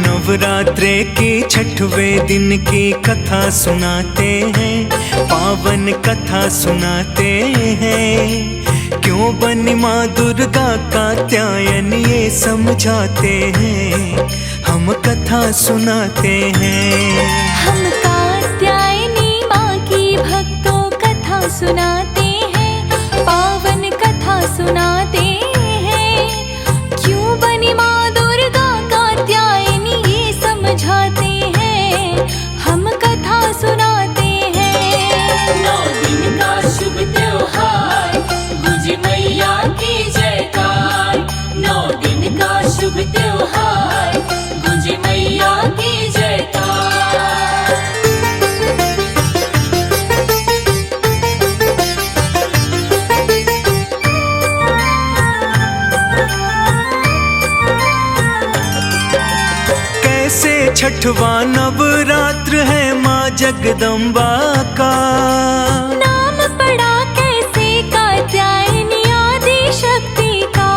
नवरात्रे की छठवें दिन की कथा सुनाते हैं, पावन कथा सुनाते हैं। क्यों बनी माँ दुर्गा कात्यायन ये समझाते हैं, हम कथा सुनाते हैं। हम कात्यायनी माँ की भक्तों कथा सुनाते हैं, पावन कथा सुनाते हैं। क्यों बनी माँ दुर्गा कात्यायनी ये समझाते हैं, हम कथा सुनाते हैं। 9 दिन का शुभ त्योहार, गुंजे मैया की जयकार। 9 दिन का शुभ त्योहार, गुंजे मैया की जयकार। कैसे छठवां नवरात्र है माँ जगदम्बा का, नाम पड़ा कैसे कात्यायनी आदि शक्ति का।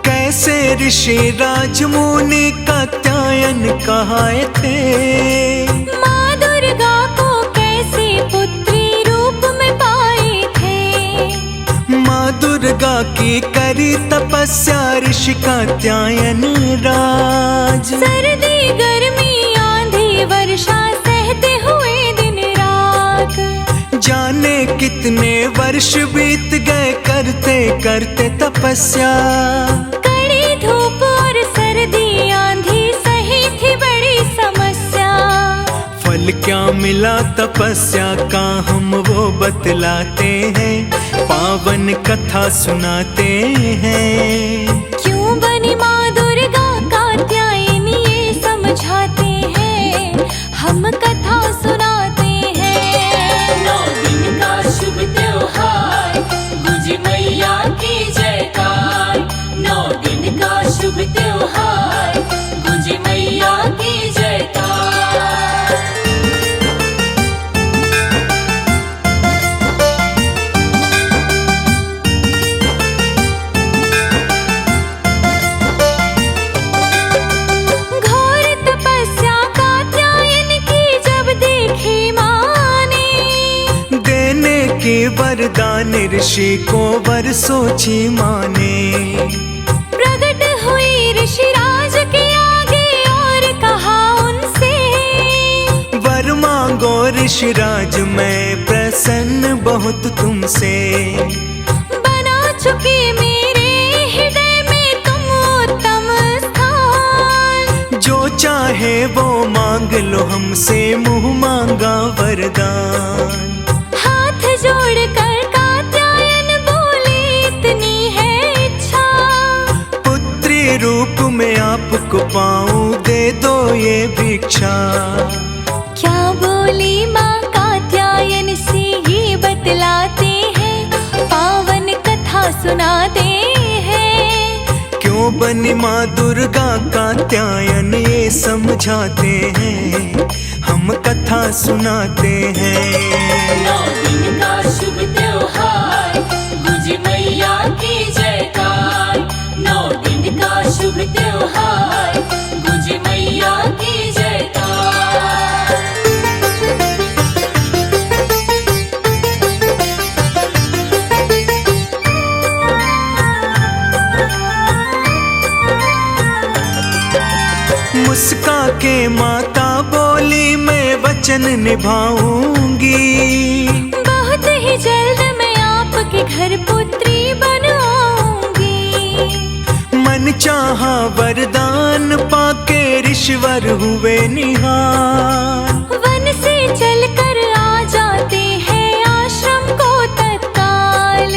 कैसे ऋषि राजमुनि कात्यायन कहाए थे। माँ दुर्गा को कैसे पुत्री रूप में पाए थे। माँ दुर्गा की करी तपस्या ऋषि कात्यायन राज। सर्दी गर्मी आंधी वर्षा सहते हुए दिन रात। जाने कितने वर्ष बीत गए करते करते तपस्या। कड़ी धूप और सर्दी आंधी सही थी बड़ी समस्या। फल क्या मिला तपस्या का हम वो बतलाते हैं, पावन कथा सुनाते हैं। क्यों बनी माँ दुर्गा कात्यायनी ये समझाते हैं, हम कथा सुनाते हैं। 9 दिन का शुभ त्योहार, गुंजे मैया की जयकार। 9 दिन का शुभ त्योहार, गुंजे मैया की जयकार। घोर तपस्या कात्यायन की जब देखी माँ ने। देने के वरदान ऋषि को वर सोची माने। प्रकट हुई ऋषिराज के आगे और कहा उनसे, वर मांगो ऋषिराज मैं प्रसन्न बहुत तुमसे। बना चुके मेरे हृदय में तुम उत्तम स्थान। जो चाहे वो मांग लो हमसे मुँह मांगा वरदान। हाथ जोड़कर कात्यायन बोले इतनी है इच्छा। पुत्री रूप में आपको पाऊं दे दो ये भिक्षा। क्या बोली माँ कात्यायन से ये बतलाते हैं, पावन कथा सुनाते हैं। क्यों बनी माँ दुर्गा कात्यायन ये समझाते हैं, हम कथा सुनाते हैं। 9 दिन का शुभ त्योहार, गुंजे मैया की जयकार। 9 दिन का शुभ त्योहार, गुंजे मैया की जयकार। मुस्का के माता बोली मैं वचन निभाऊंगी। बहुत ही जल्द मैं आपके घर पुत्री बनाऊंगी। मन चाहा वरदान पाके ऋषिवर हुए निहाल। वन से चलकर आ जाते हैं आश्रम को तत्काल।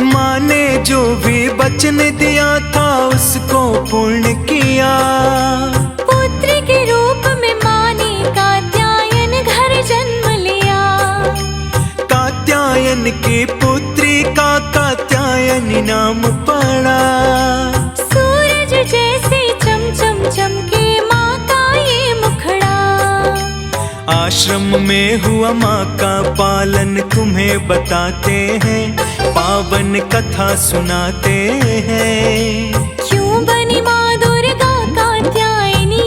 माँ ने जो भी वचन दिया था उसको पूर्ण किया। पुत्री के रूप में माँ ने कात्यायन घर जन्म लिया। कात्यायन की पुत्री का कात्यायनी नाम पड़ा। सूरज जैसे चमचम चमके माँ का ये मुखड़ा। आश्रम में हुआ माँ का पालन तुम्हें बताते हैं, पावन कथा सुनाते हैं। क्यों बनी माँ दुर्गा कात्यायनी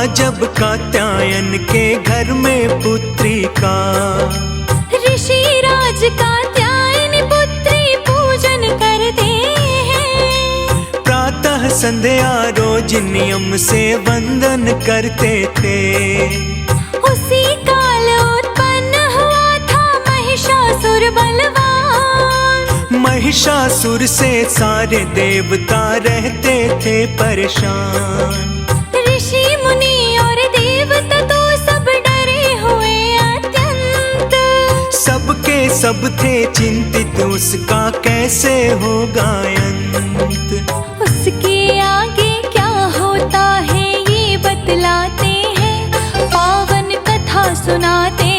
जब कात्यायन के घर में पुत्री का, ऋषि राज कात्यायन पुत्री पूजन करते हैं। प्रातः संध्या रोज नियम से वंदन करते थे। उसी काल उत्पन्न हुआ था महिषासुर बलवान। महिषासुर से सारे देवता रहते थे परेशान। ऋषि मुनि और देवता तो सब डरे हुए अत्यंत। सबके सब थे चिंतित उसका कैसे होगा अंत। उसके आगे क्या होता है ये बतलाते हैं, पावन कथा सुनाते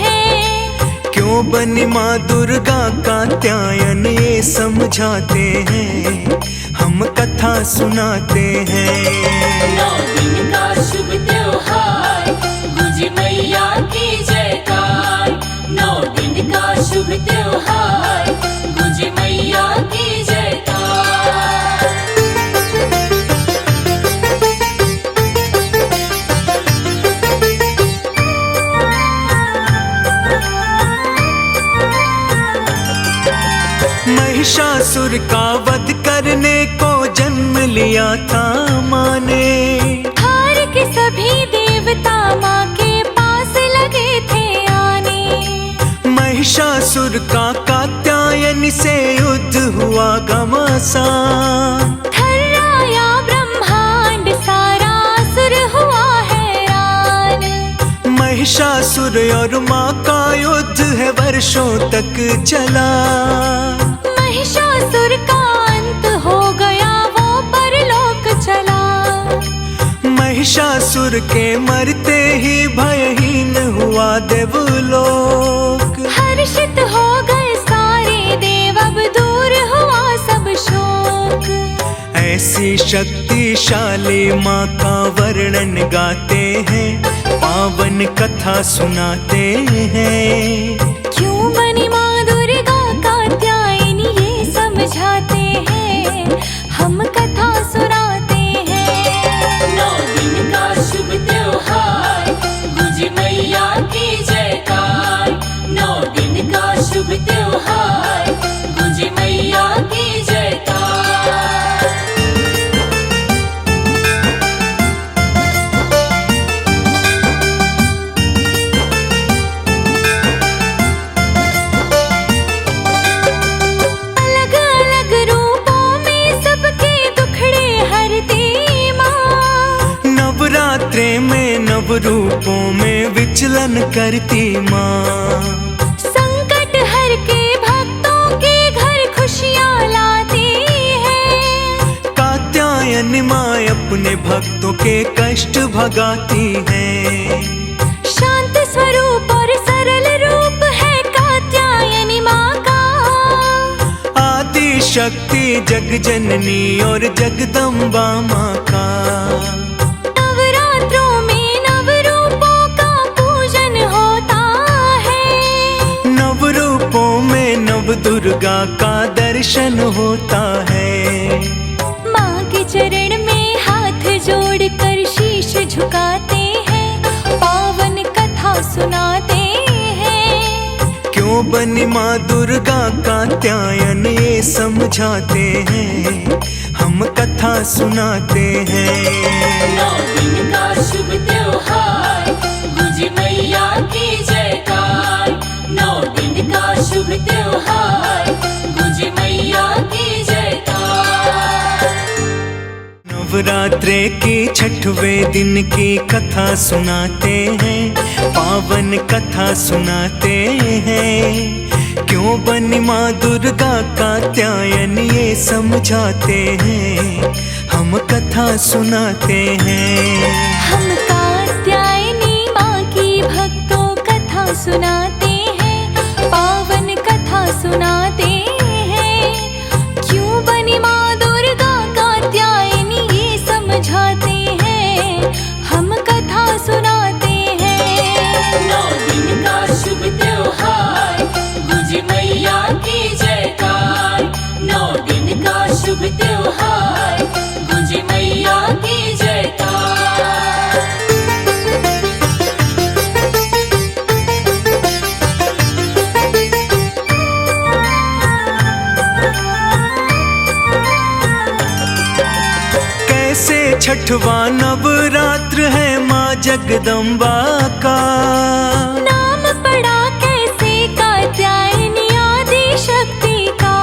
हैं। क्यों बनी माँ दुर्गा कात्यायन ये समझाते हैं, हम कथा सुनाते हैं। 9 दिन का शुभ त्योहार, गुज मैया की जयकार। 9 दिन का शुभ त्योहार, गुज मैया की जयकार। महिषासुर का वध करने को जन्म लिया था माँ ने। हार के सभी देवता माँ के पास लगे थे आने। महिषासुर का कात्यायन से युद्ध हुआ घमासान। थर्राया ब्रह्मांड सारा असुर हुआ हैरान। महिषासुर और माँ का युद्ध है वर्षों तक चला। महिषासुर का अंत हो गया वो परलोक चला। महिषासुर के मरते ही भयहीन हुआ देवलोक। हर्षित हो गए सारे देव, अब दूर हुआ सब शोक। ऐसी शक्तिशाली माँ का वर्णन गाते हैं, पावन कथा सुनाते हैं। क्यों बनी माँ दुर्गा कात्यायनी ये समझाते हैं, हम कथा सुनाते हैं। 9 दिन का शुभ त्योहार, गुज मैया की जयकार। 9 दिन का शुभ त्योहार, गुज मैया की जयकार। अलग अलग रूपों में सबके दुखड़े हरती माँ। नवरात्रे में नव रूपों में विचलन करती माँ। संकट हर के भक्तों के घर खुशियाँ लाती है। कात्यायन माँ अपने भक्तों के कष्ट भगाती है। शांत स्वरूप और सरल रूप है कात्यायनी माँ का। आदि शक्ति जग जननी और जगदम्बा माँ का। नवरात्रों में नव रूपों का पूजन होता है। नव रूपों में नव दुर्गा का दर्शन होता है। माँ के चरण में हाथ जोड़कर शीश झुकाते हैं, पावन कथा सुनाते हैं। क्यों बनी माँ दुर्गा कात्यायन ये समझाते हैं, हम कथा सुनाते हैं। 9 दिन का शुभ त्योहार, गुज मैया की जयकार। 9 दिन का शुभ त्योहार, गुज मैया की जयकार। नवरात्रे की 6वें दिन की कथा सुनाते हैं, पावन कथा सुनाते हैं। क्यों बनी माँ दुर्गा कात्यायन ये समझाते हैं, हम कथा सुनाते हैं। हम कात्यायनी माँ की भक्तों कथा सुनाते हैं, पावन कथा सुनाते हैं। क्यों बनी माँ दुर्गा कात्यायनी ये समझाते हैं, हम कथा सुनाते हैं। 9 दिन का शुभ त्योहार, गुज मैया की जयकार। 9 दिन का शुभ त्योहार, गुज मैया की जयकार। छठवां नवरात्र है माँ जगदम्बा का। नाम पड़ा कैसे कात्यायनी आदि शक्ति का।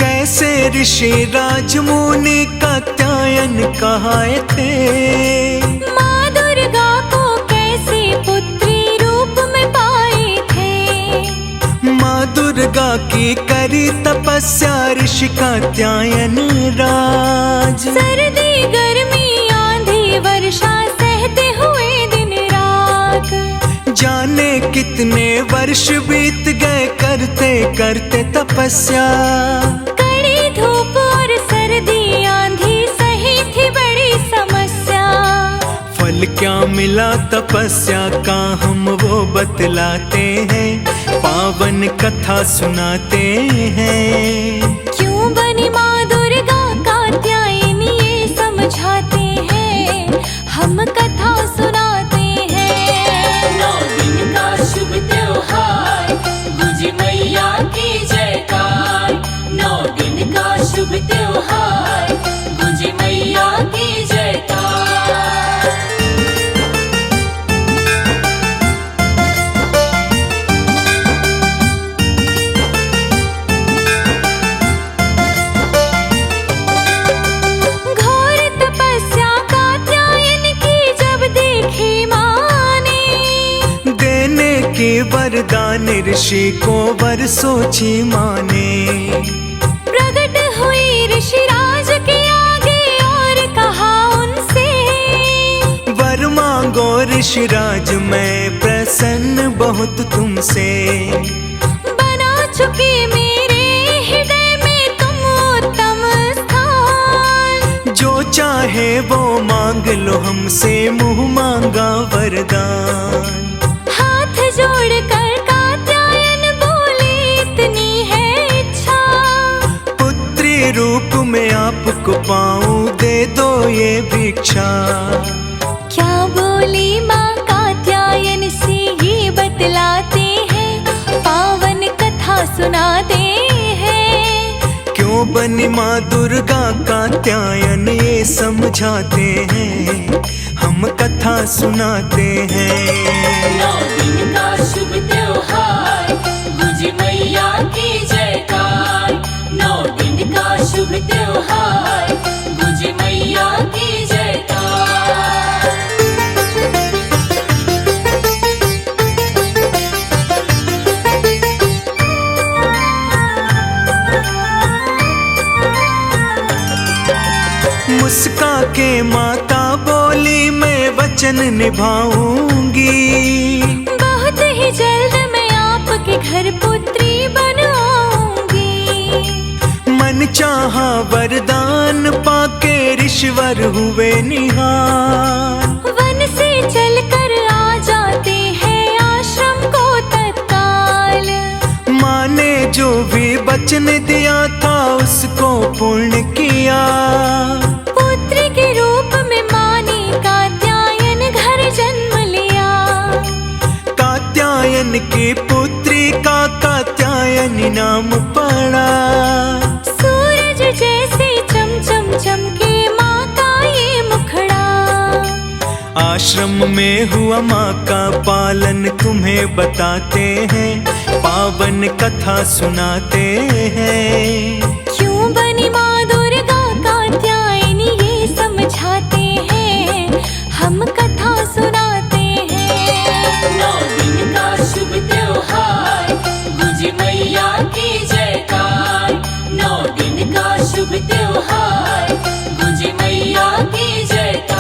कैसे ऋषि राज मुनि कात्यायन कहाए थे। माँ दुर्गा को कैसे पुत्री रूप में पाए थे। माँ दुर्गा की करी तपस्या ऋषि कात्यायन राज। सर्दी गर्मी आंधी वर्षा सहते हुए दिन रात। जाने कितने वर्ष बीत गए करते करते तपस्या। कड़ी धूप और सर्दी आंधी सही थी बड़ी समस्या। फल क्या मिला तपस्या का हम वो बतलाते हैं, पावन कथा सुनाते हैं। क्यों बनी माँ दुर्गा कात्यायनी ये समझाते हैं, हम कथा सुनाते हैं। 9 दिन का शुभ त्योहार, गुज मैया की जयकार। 9 दिन का शुभ त्योहार, गुज मैया की जयकार। घोर तपस्या कात्यायन की जब देखी माँ ने। देने के वरदान ऋषि को वर सोची माने। प्रकट हुई ऋषिराज के आगे और कहा उनसे, वर मांगो ऋषिराज मैं प्रसन्न बहुत तुमसे। बना चुके मेरे हृदय में तुम उत्तम स्थान। जो चाहे वो मांग लो हमसे मुँह मांगा वरदान। हाथ जोड़कर कात्यायन बोले इतनी है इच्छा। पुत्री रूप में आपको पाऊं दे दो ये भिक्षा। क्या बोली माँ कात्यायन से ये बतलाते हैं, पावन कथा सुनाते हैं। क्यों बनी माँ दुर्गा कात्यायन ये समझाते हैं, हम कथा सुनाते हैं। 9 दिन का शुभ त्योहार, गुज मैया की जयकार। 9 दिन का शुभ त्योहार, गुज मैया की जयकार। मुस्का के माता बोली मैं वचन निभाऊंगी। बहुत ही जल्द मैं आपके घर पुत्री बन आऊंगी। मन चाहा वरदान पाके ऋषिवर हुए निहाल। वन से चलकर आ जाते हैं आश्रम को तत्काल। माँ ने जो भी वचन दिया था उसको पूर्ण किया। पुत्री के रूप में माँ ने कात्यायन घर जन्म लिया। कात्यायन की पुत्री का कात्यायनी नाम पड़ा। सूरज जैसे चमचम चमके माँ का ये मुखड़ा। आश्रम में हुआ माँ का पालन तुम्हें बताते हैं, पावन कथा सुनाते हैं। क्यों बनी माँ दुर्गा कात्यायनी ये समझाते हैं, हम कथा सुनाते हैं। 9 दिन का शुभ त्योहार, गुज मैया की जयकार। 9 दिन का शुभ त्योहार, गुज मैया की जयकार।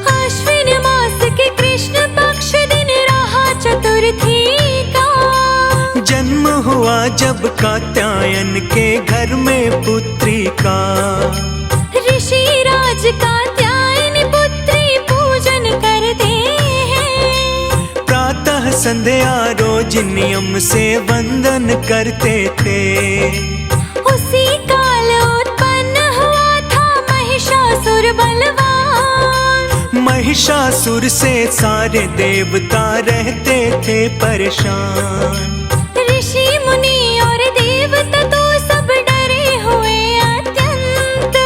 आश्विन मास के कृष्ण पक्ष दिन रहा चतुर्थी का। जन्म हुआ जब कात्यायन के घर में पुत्री का। ऋषि राज कात्यायनी पुत्री पूजन करते हैं। प्रातः संध्या रोज नियम से वंदन करते थे। उसी काल उत्पन्न हुआ था महिषासुर बलवान। महिषासुर से सारे देवता रहते थे परेशान। ऋषि मुनि और देवता तो सब डरे हुए अत्यंत।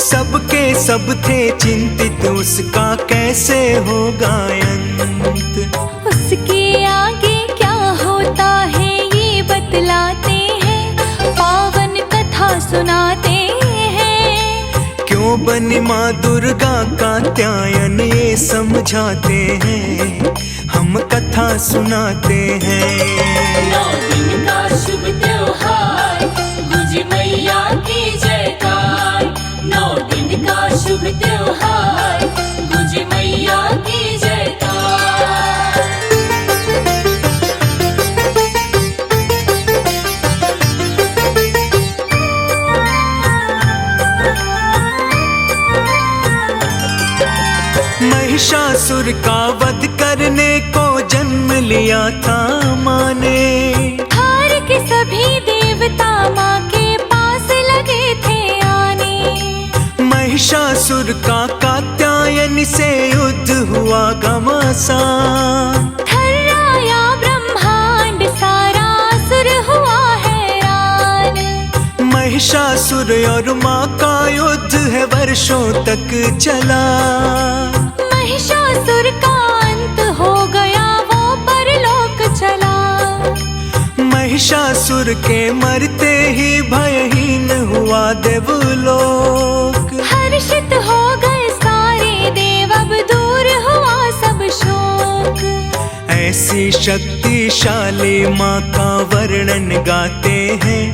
सबके सब थे चिंतित उसका कैसे होगा अंत। उसके आगे क्या होता है ये बतलाते हैं, पावन कथा सुनाते हैं। क्यों बनी माँ दुर्गा कात्यायन ये समझाते हैं, हम कथा सुनाते हैं। 9 दिन का शुभ त्योहार, गुजे मैया की जयकार। 9 दिन का शुभ त्योहार, गुजे मैया की जयकार। महिषासुर का वध करने को जन्म लिया था माँ ने। हार के सभी देवता माँ के पास लगे थे आने। महिषासुर का कात्यायन से युद्ध हुआ घमासान। थर्राया ब्रह्मांड सारा असुर हुआ हैरान। महिषासुर और माँ का युद्ध है वर्षों तक चला। महिषासुर का अंत हो गया वो परलोक चला। महिषासुर के मरते ही भयहीन हुआ देवलोक। हर्षित हो गए सारे देव, अब दूर हुआ सब शोक। ऐसी शक्तिशाली माँ का वर्णन गाते हैं,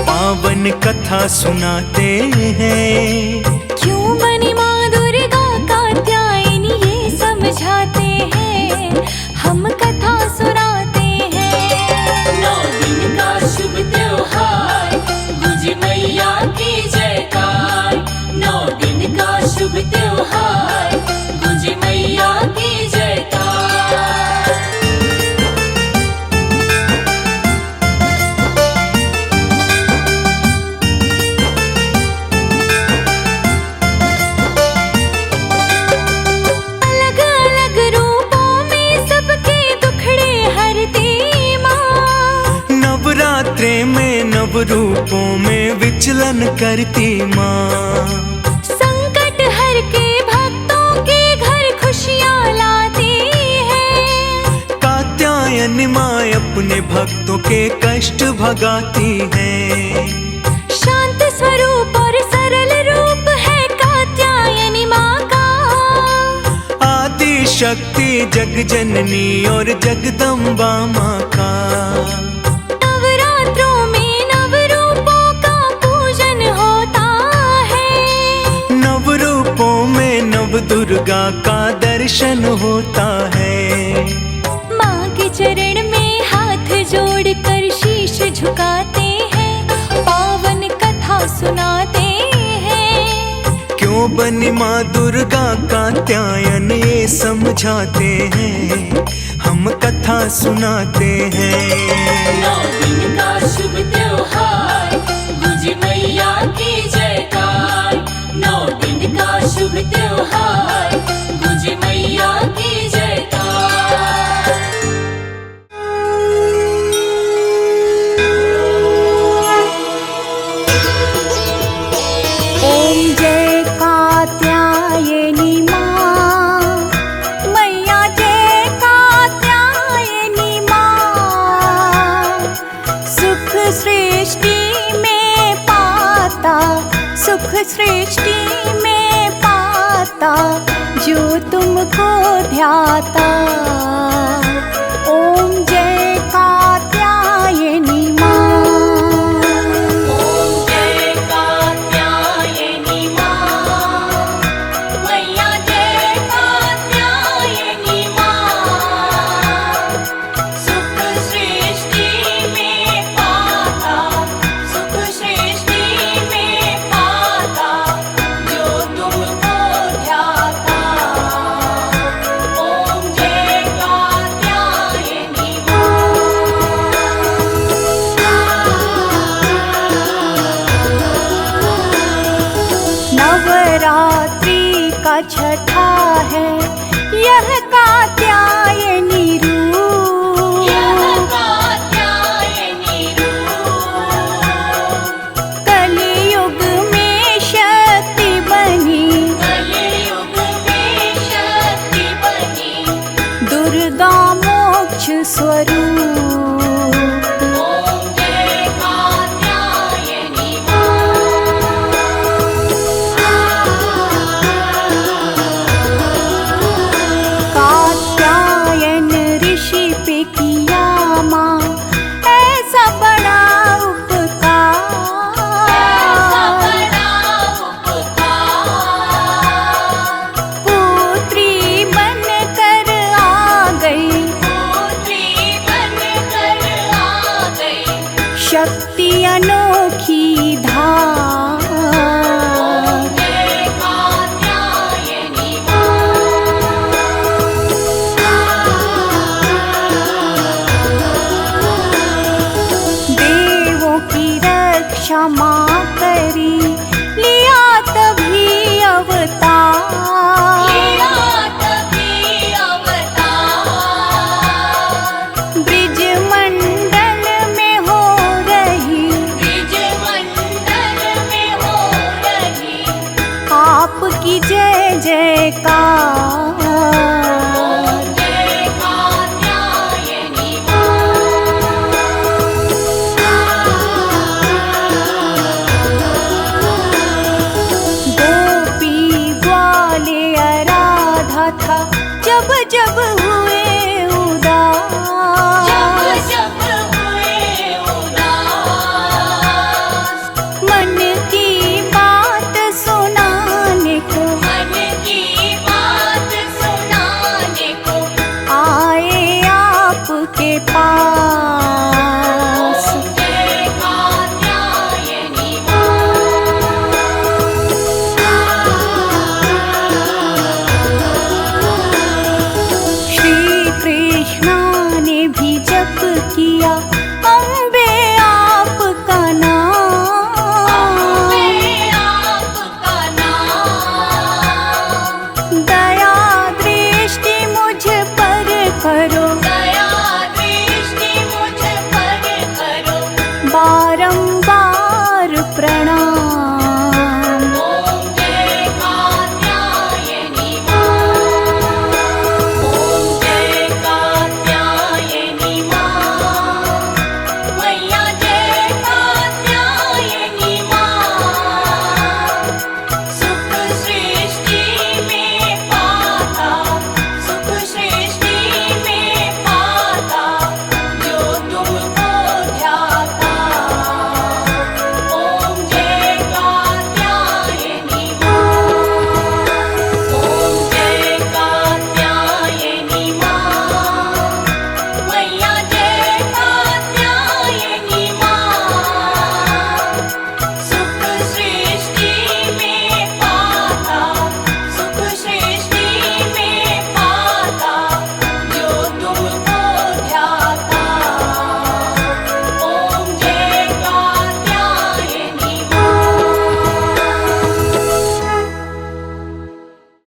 पावन कथा सुनाते हैं। क्यों बनी माँ दुर्गा कात्यायनी ये समझाते हैं, हम कथा सुनाते हैं। 9 दिन का शुभ त्योहार, गुजे मैया की जयकार। 9 दिन का शुभ त्योहार, गुजे मैया की जयकार। अलग अलग रूपों में सबके दुखड़े हरती माँ। नवरात्रे में नव रूपों में विचलन करती माँ। संकट हर के भक्तों के घर खुशियाँ लाती है। कात्यायन माँ अपने भक्तों के कष्ट भगाती है। शांत स्वरूप और सरल रूप है कात्यायनी माँ का। आदि शक्ति जग जननी और जगदम्बा माँ का। नवरात्रों में नव रूपों का पूजन होता है। नव रूपों में नव दुर्गा का दर्शन होता है। माँ के चरण में हाथ जोड़कर शीश झुकाते हैं, पावन कथा सुनाते हैं। क्यों बनी माँ दुर्गा कात्यायन ये समझाते हैं, हम कथा सुनाते हैं। 9 दिन का शुभ त्योहार, गुजे मैया की जयकार। 9 दिन का शुभ त्योहार, गुजे मैया की जयकार। ओम जय कात्यायनी माँ, मैया जय कात्यायनी माँ। सुख सृष्टि में पाता, सुख सृष्टि में पाता, जो तुमको ध्याता। ओम जय कात्यायनी माँ। ओम जय कात्यायनी माँ, मैया जय कात्यायनी माँ। सुख सृष्टि में पाता, सुख सृष्टि में पाता, जो तुमको ध्याता। ओम जय कात्यायनी नवरात्रि का छठा है यह कात्यायनी रूप, यह कात्यायनी रूप, कलयुग में शक्ति बनी, कलयुग में शक्ति बनी, दुर्गा मोक्ष स्वरूप। ओम जय कात्यायनी मां। कात्यायन ऋषि पे किया माँ ऐसा बड़ा ऐसा उपकार, बड़ा उपकार, पुत्री बन कर आ गई, पुत्री बनकर आ गई, शक्ति अनोखी धार। ओम जय कात्यायनी मां। देवों की रक्षा माँ करी, लिया तभी अवतार। लिया तभी अवतार, ब्रिज मंडल में हो रही ब्रिज मंडल में हो रही, आपकी जय जयकार।